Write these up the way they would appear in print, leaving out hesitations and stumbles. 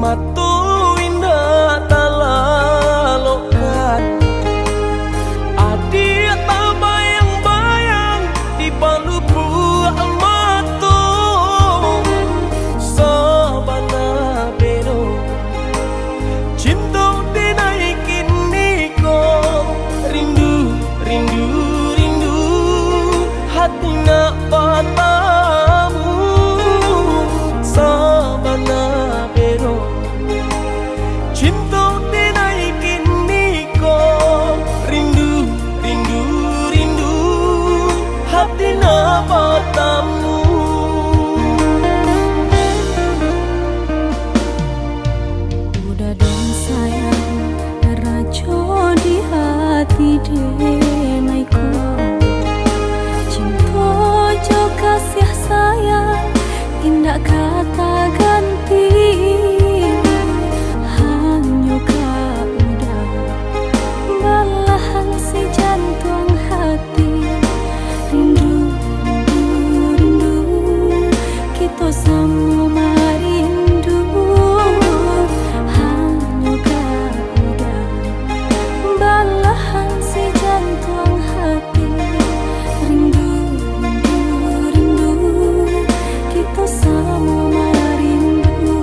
Matu indah talalokan, adik tak bayang-bayang di palu buah matu. Sabana bero cinta dinaikin niko, rindu, rindu, rindu hati nak patamu. Sabana bero cinta dinaikin niko, rindu, rindu, rindu hati nak patamu. Udah dong sayang, rajo di hati denaiko. Cinta jo kasih sayang, indah kata ganti. Hanya kau udah belahan si jantung hati. Rindu, rindu, rindu kita sama rindu. Hanya kau udah belahan si jantung hati. Rindu, rindu, rindu kita sama rindu.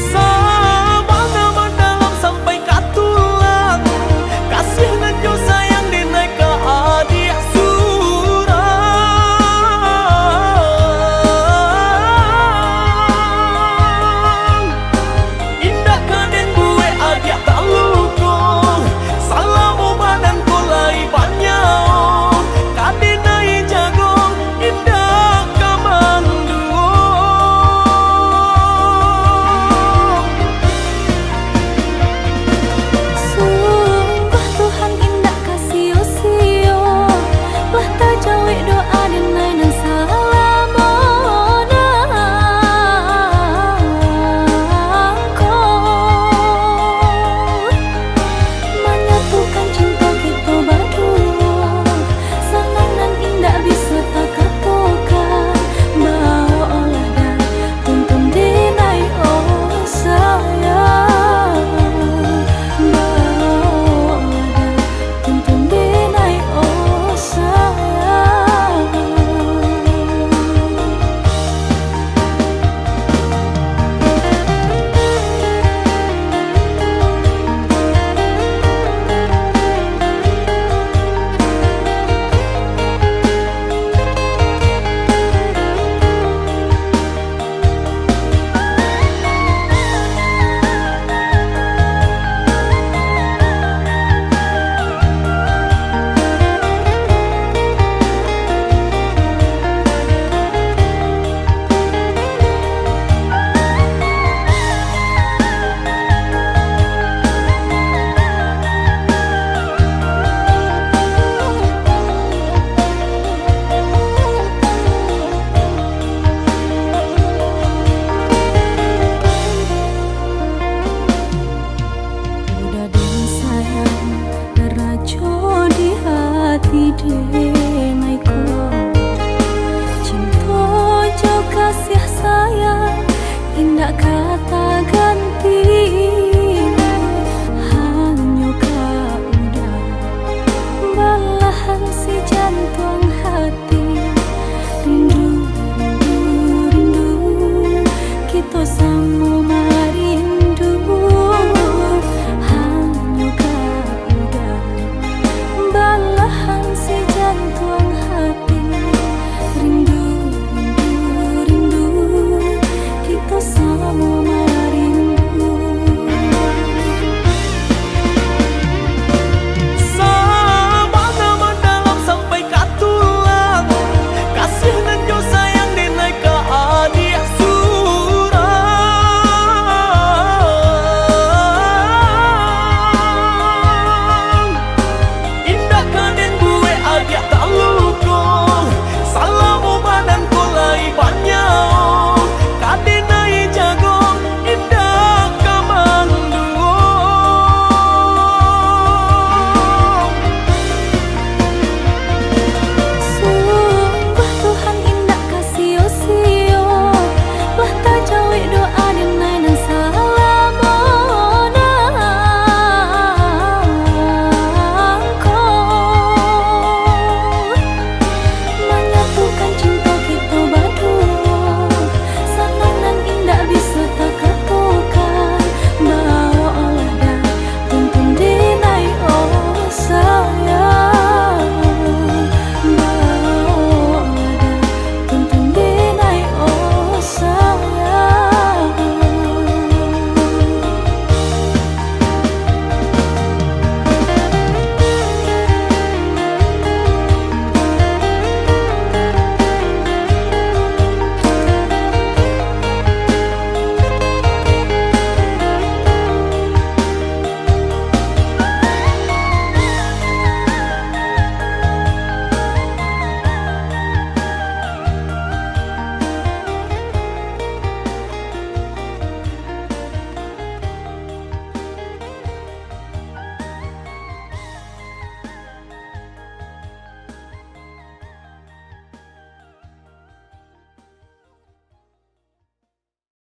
Sabana mendalam sampai ke tulang, kasih nganjo sayang dinaik ke adik surang. Indah kaden gue adik tak luko, salamu badan kulai banyak. Kaden nai jago, indah kamanduo. Sungguh Tuhan indah kasih usio, lah tak jawi doa dinai dan salamona ko menyatukan cinta kita berdua. Senang dan indah bisa tak katakan, bawa olah dan tuntun dinai oh sayang. Bawa olah dan tuntun dinai oh sayang. Udah dong sayang, rajo di hati deh.